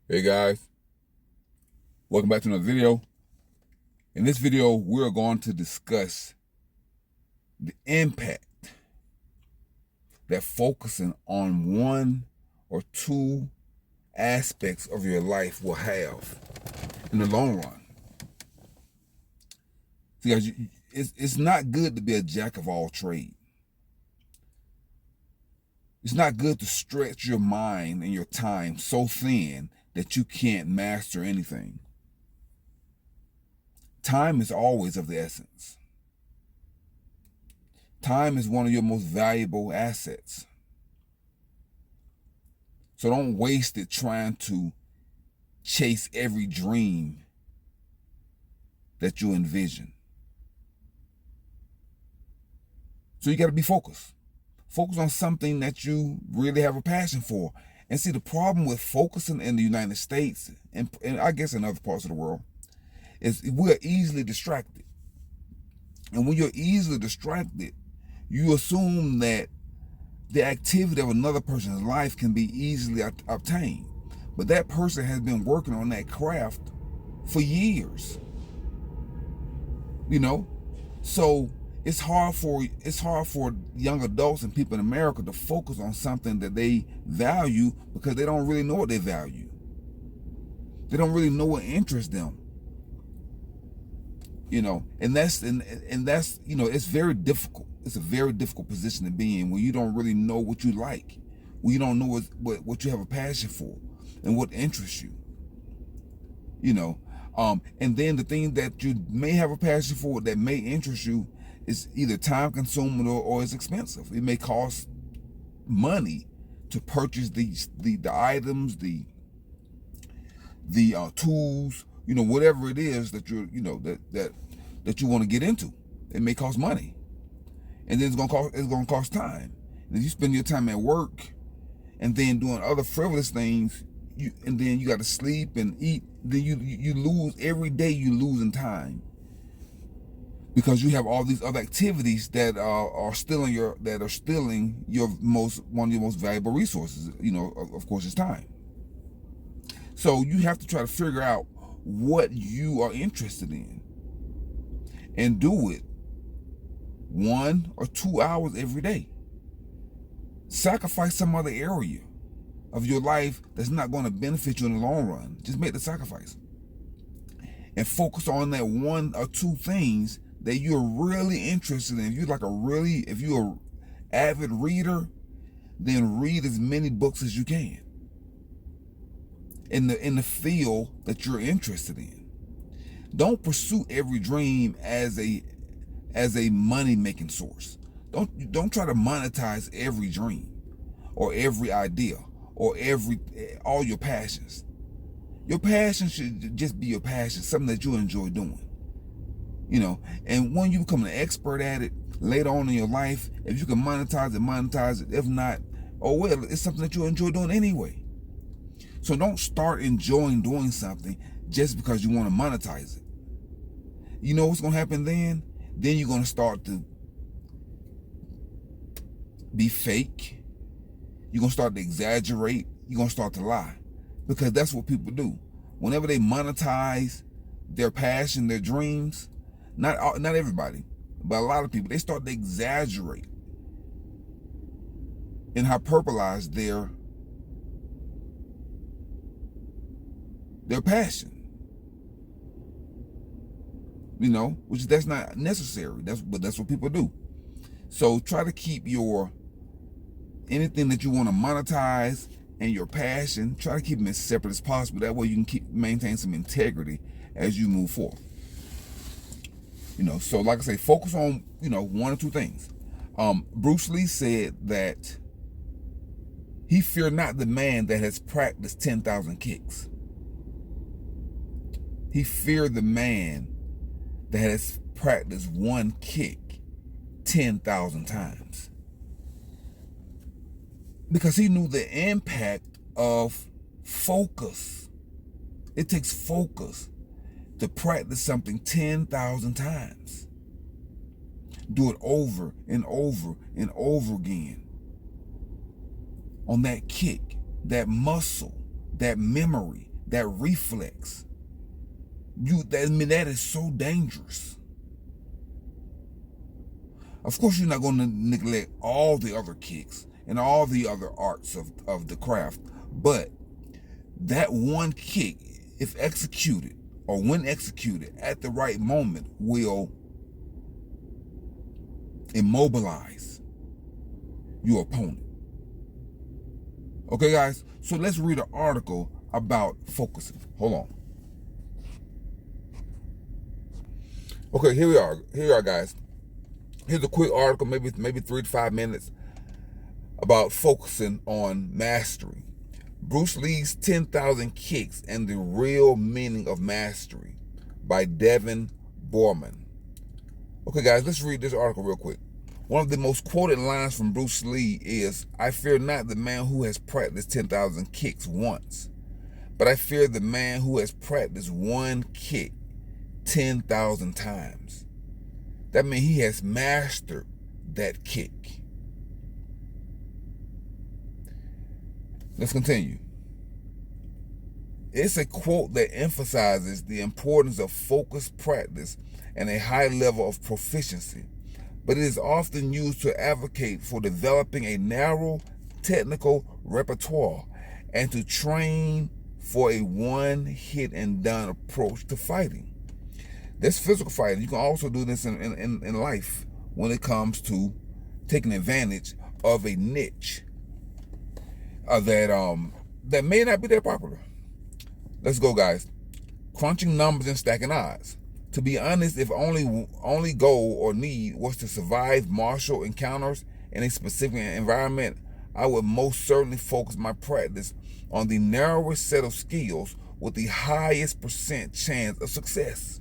Hey guys, welcome back to another video. In this video, we're going to discuss the impact that focusing on one or two aspects of your life will have in the long run. See, guys, it's not good to be a jack of all trades. It's not good to stretch your mind and your time so thin that you can't master anything. Time is always of the essence. Time is one of your most valuable assets. So don't waste it trying to chase every dream that you envision. So you got to be focused. Focus on something that you really have a passion for. And see, the problem with focusing in the United States, and I guess in other parts of the world, is we're easily distracted. And when you're easily distracted, you assume that the activity of another person's life can be easily obtained. But that person has been working on that craft for years. So it's hard for young adults and people in America to focus on something that they value because they don't really know what they value. They don't really know what interests them. And that's it's very difficult. It's a very difficult position to be in when you don't really know what you like, when you don't know what you have a passion for and what interests you. And then the thing that you may have a passion for that may interest you is either time consuming or it's expensive. It may cost money to purchase the items, the tools, whatever it is that that you want to get into. It may cost money, and then it's gonna cost time. And if you spend your time at work and then doing other frivolous things, and then you got to sleep and eat, then you lose every day. You losing time because you have all these other activities that are stealing one of your most valuable resources. Of course, it's time. So you have to try to figure out what you are interested in and do it 1 or 2 hours every day. Sacrifice some other area of your life that's not going to benefit you in the long run. Just make the sacrifice and focus on that 1 or 2 things that you're really interested in. If you're an avid reader, then read as many books as you can in the field that you're interested in. Don't pursue every dream as a money-making source. Don't try to monetize every dream or every idea or all your passions. Your passion should just be your passion, something that you enjoy doing. And when you become an expert at it later on in your life, if you can monetize it, monetize it. If not, oh well, it's something that you enjoy doing anyway. So don't start enjoying doing something just because you want to monetize it. You know what's going to happen then? Then you're going to start to be fake. You're going to start to exaggerate. You're going to start to lie. Because that's what people do. Whenever they monetize their passion, their dreams, not everybody, but a lot of people, they start to exaggerate and hyperbolize their passion. Which that's not necessary. But that's what people do. So try to keep anything that you want to monetize and your passion, try to keep them as separate as possible. That way you can maintain some integrity as you move forward. So like I say, focus on 1 or 2 things. Bruce Lee said that he feared not the man that has practiced 10,000 kicks. He feared the man that has practiced 1 kick 10,000 times. Because he knew the impact of focus. It takes focus to practice something 10,000 times. Do it over and over and over again. On that kick, that muscle, that memory, that reflex. That is so dangerous. Of course, you're not going to neglect all the other kicks and all the other arts of the craft, but that one kick, if executed or when executed at the right moment, will immobilize your opponent. Okay, guys, so let's read an article about focusing. Hold on. Okay, here we are, guys. Here's a quick article, maybe 3 to 5 minutes, about focusing on mastery. Bruce Lee's 10,000 Kicks and the Real Meaning of Mastery by Devin Borman. Okay, guys, let's read this article real quick. One of the most quoted lines from Bruce Lee is, "I fear not the man who has practiced 10,000 kicks once, but I fear the man who has practiced one kick 10,000 times." That means he has mastered that kick. Let's continue. It's a quote that emphasizes the importance of focused practice and a high level of proficiency, but it is often used to advocate for developing a narrow technical repertoire and to train for a one-hit-and-done approach to fighting. That's physical fighting. You can also do this in life when it comes to taking advantage of a niche that may not be that popular. Let's go, guys. Crunching numbers and stacking odds. To be honest, if only goal or need was to survive martial encounters in a specific environment, I would most certainly focus my practice on the narrowest set of skills with the highest % chance of success.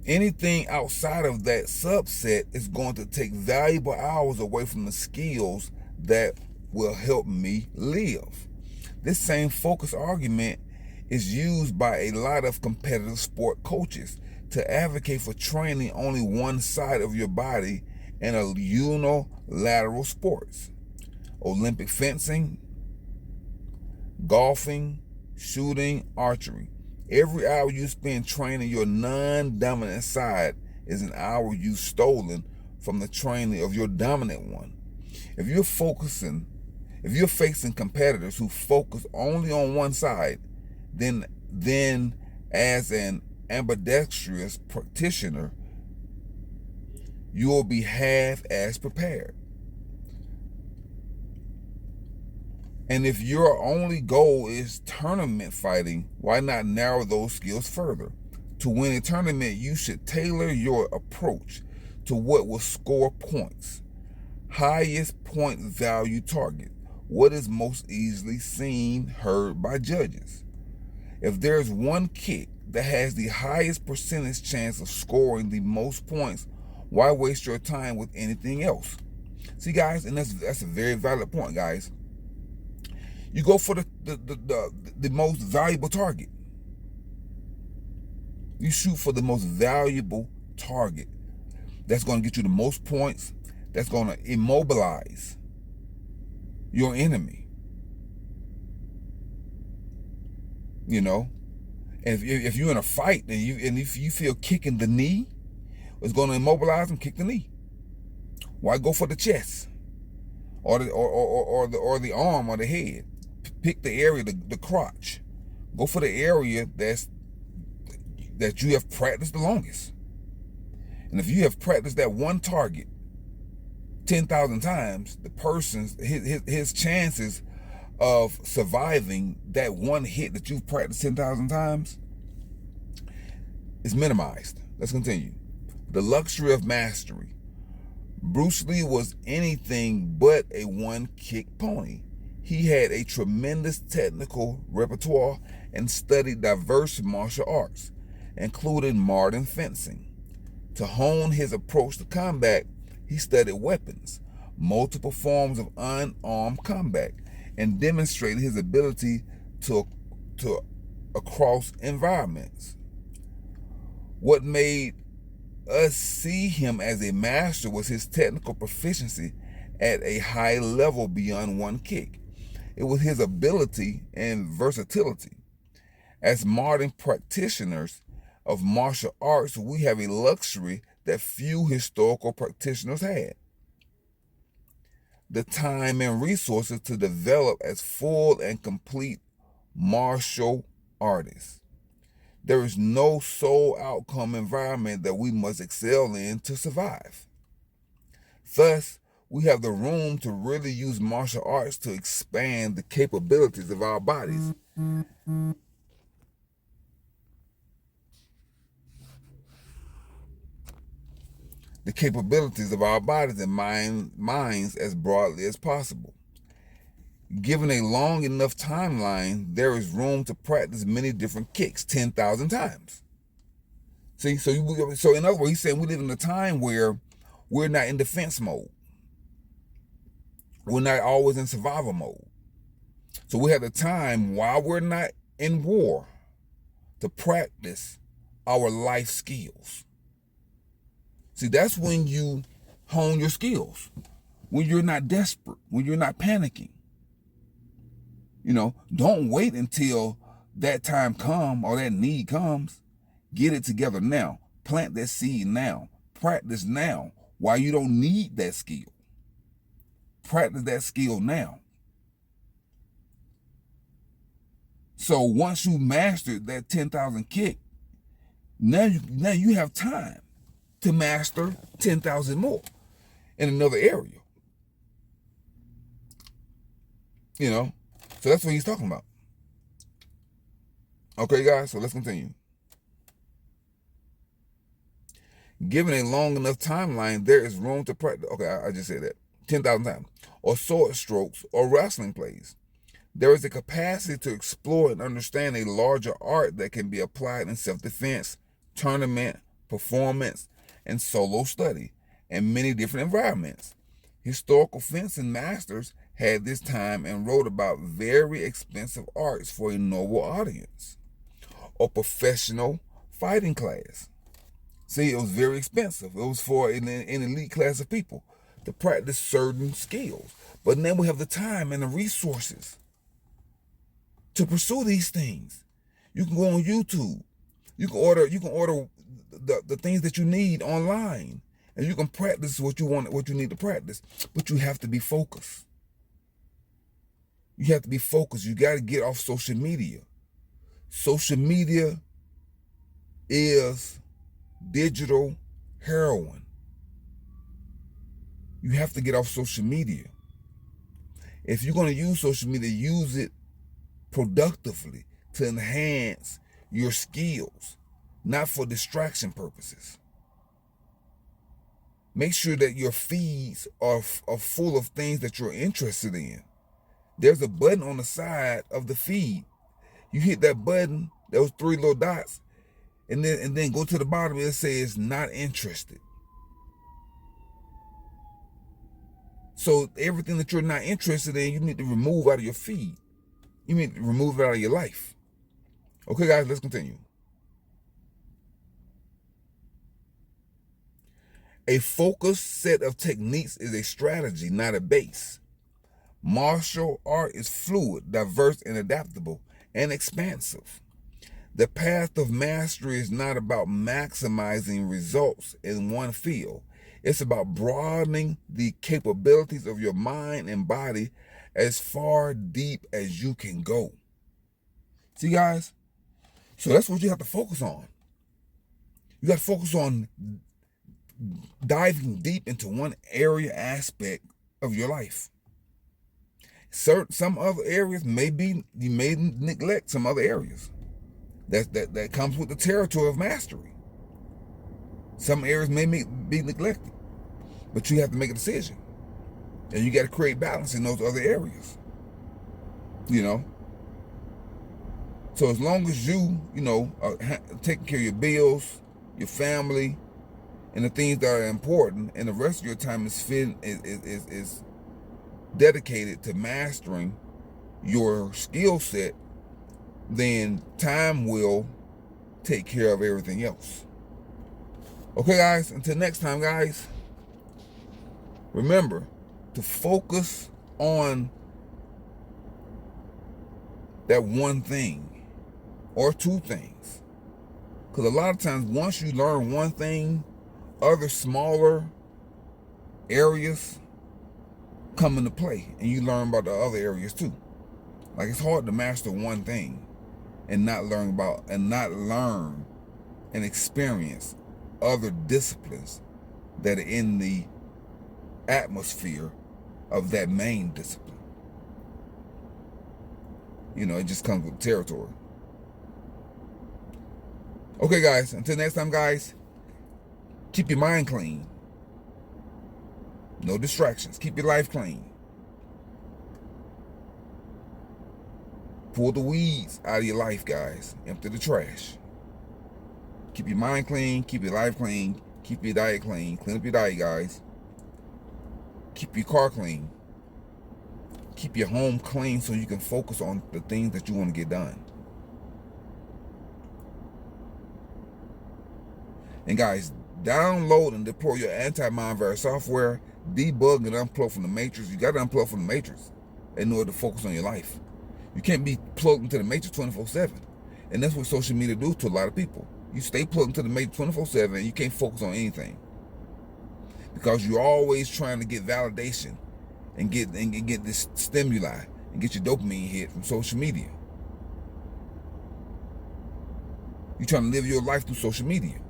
Anything outside of that subset is going to take valuable hours away from the skills that will help me live. This same focus argument is used by a lot of competitive sport coaches to advocate for training only one side of your body in a unilateral sports. Olympic fencing, golfing, shooting, archery. Every hour you spend training your non-dominant side is an hour you've stolen from the training of your dominant one. If you're facing competitors who focus only on one side, then as an ambidextrous practitioner, you will be half as prepared. And if your only goal is tournament fighting, why not narrow those skills further? To win a tournament, you should tailor your approach to what will score points. Highest point value target. What is most easily seen, heard by judges. If there's one kick that has the highest percentage chance of scoring the most points, why waste your time with anything else? See, guys, and that's a very valid point, guys. You go for the most valuable target. You shoot for the most valuable target. That's going to get you the most points. That's going to immobilize your enemy. You know, and if you're in a fight and if you feel kicking the knee, it's going to immobilize them. Kick the knee. Why go for the chest or the arm or the head? Pick the area, the crotch. Go for the area that you have practiced the longest. And if you have practiced that one target 10,000 times, the person's his chances of surviving that one hit that you've practiced 10,000 times is minimized. Let's continue. The luxury of mastery. Bruce Lee was anything but a one-kick pony. He had a tremendous technical repertoire and studied diverse martial arts, including modern fencing. To hone his approach to combat, he studied weapons, multiple forms of unarmed combat, and demonstrated his ability to across environments. What made us see him as a master was his technical proficiency at a high level beyond one kick. It was his ability and versatility. As modern practitioners of martial arts, we have a luxury that few historical practitioners had: the time and resources to develop as full and complete martial artists. There is no sole outcome environment that we must excel in to survive. Thus, we have the room to really use martial arts to expand the capabilities of our bodies. The capabilities of our bodies and minds as broadly as possible. Given a long enough timeline, there is room to practice many different kicks 10,000 times. See, so in other words, he's saying we live in a time where we're not in defense mode. We're not always in survival mode. So we have the time while we're not in war to practice our life skills. See, that's when you hone your skills. When you're not desperate, when you're not panicking. Don't wait until that time comes or that need comes. Get it together now. Plant that seed now. Practice now while you don't need that skill. Practice that skill now. So once you mastered that 10,000 kick, now you have time to master 10,000 more in another area. So that's what he's talking about. Okay, guys, so let's continue. Given a long enough timeline, there is room to practice. Okay, I just said that 10,000 times. Or sword strokes or wrestling plays. There is a capacity to explore and understand a larger art that can be applied in self-defense, tournament, performance, and solo study in many different environments. Historical fencing masters had this time and wrote about very expensive arts for a noble audience, or professional fighting class. See, it was very expensive. It was for an elite class of people to practice certain skills. But now we have the time and the resources to pursue these things. You can go on YouTube. You can order the things that you need online, and you can practice what you need to practice. But you have to be focused. You have to be focused. You got to get off social media. Social media is digital heroin. You have to get off social media. If you're going to use social media, use it productively to enhance your skills, not for distraction purposes. Make sure that your feeds are full of things that you're interested in. There's a button on the side of the feed. You hit that button, those three little dots, and then go to the bottom. It says not interested. So everything that you're not interested in, you need to remove out of your feed. You need to remove it out of your life. Okay, guys, let's continue. A focused set of techniques is a strategy, not a base. Martial art is fluid, diverse, and adaptable, and expansive. The path of mastery is not about maximizing results in one field. It's about broadening the capabilities of your mind and body as far deep as you can go. See, guys? So that's what you have to focus on. You got to focus on diving deep into one area aspect of your life. Some other areas you may neglect some other areas. That comes with the territory of mastery. Some areas may be neglected, but you have to make a decision, and you got to create balance in those other areas. So as long as you are taking care of your bills, your family, and the things that are important, and the rest of your time is dedicated to mastering your skill set, then time will take care of everything else. Okay, guys, until next time, guys, remember to focus on that one thing or two things. Because a lot of times, once you learn one thing, other smaller areas come into play, and you learn about the other areas too. Like, it's hard to master one thing and not learn and experience other disciplines that are in the atmosphere of that main discipline. It just comes with territory. Okay, guys, until next time, guys, keep your mind clean. No distractions. Keep your life clean. Pull the weeds out of your life, guys. Empty the trash. Keep your mind clean. Keep your life clean. Keep your diet clean. Clean up your diet, guys. Keep your car clean. Keep your home clean so you can focus on the things that you want to get done. And guys, download and deploy your anti-malware software. Debug and unplug from the matrix. You got to unplug from the matrix in order to focus on your life. You can't be plugged into the matrix 24/7. And that's what social media do to a lot of people. You stay plugged into the matrix 24/7 and you can't focus on anything. Because you're always trying to get validation and get this stimuli and get your dopamine hit from social media. You're trying to live your life through social media.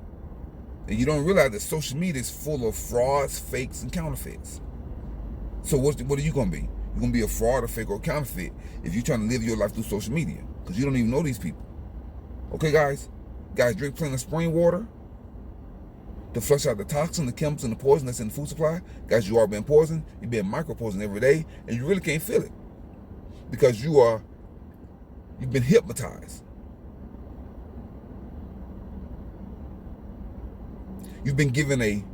And you don't realize that social media is full of frauds, fakes, and counterfeits. So what are you going to be? You're going to be a fraud, a fake, or a counterfeit if you're trying to live your life through social media. Because you don't even know these people. Okay, guys? Guys, drink plenty of spring water to flush out the toxin, the chemicals, and the poison that's in the food supply. Guys, you are being poisoned. You're being micro-poisoned every day. And you really can't feel it. Because you've been hypnotized. You've been given a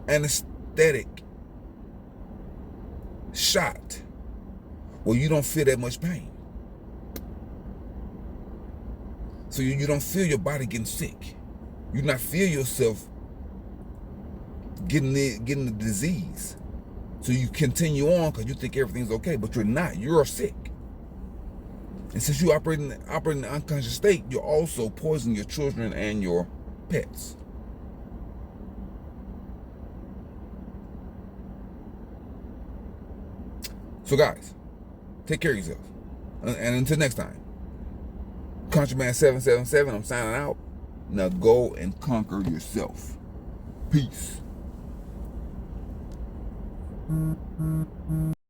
anesthetic shot where you don't feel that much pain. So you don't feel your body getting sick. You not feel yourself getting the disease. So you continue on because you think everything's okay, but you're not. You're sick. And since you operate in the unconscious state, you're also poisoning your children and your pets. So guys, take care of yourself. And until next time, Countryman 777, I'm signing out. Now go and conquer yourself. Peace.